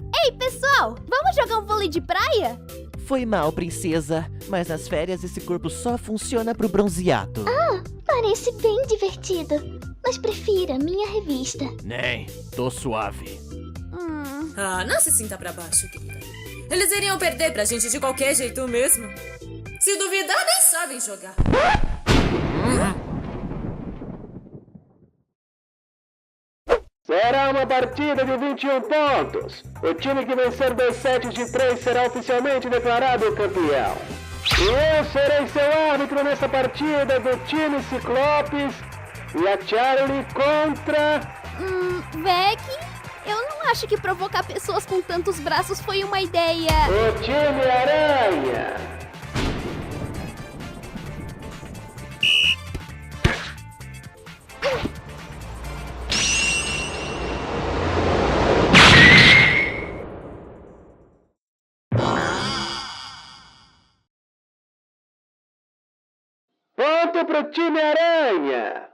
Ei, pessoal! Vamos jogar um vôlei de praia? Foi mal, princesa, mas nas férias esse corpo só funciona pro bronzeado. Parece bem divertido, mas prefiro a minha revista. Nem, tô suave. Não se sinta pra baixo, querida. Eles iriam perder pra gente de qualquer jeito mesmo. Se duvidar, nem sabem jogar. Será uma partida de 21 pontos. O time que vencer 2 sets de 3 será oficialmente declarado campeão. E eu serei seu árbitro nessa partida do time Ciclopes e a Charlie contra... Vec, eu não acho que provocar pessoas com tantos braços foi uma ideia. o time Aranha. Ponto pro time Aranha.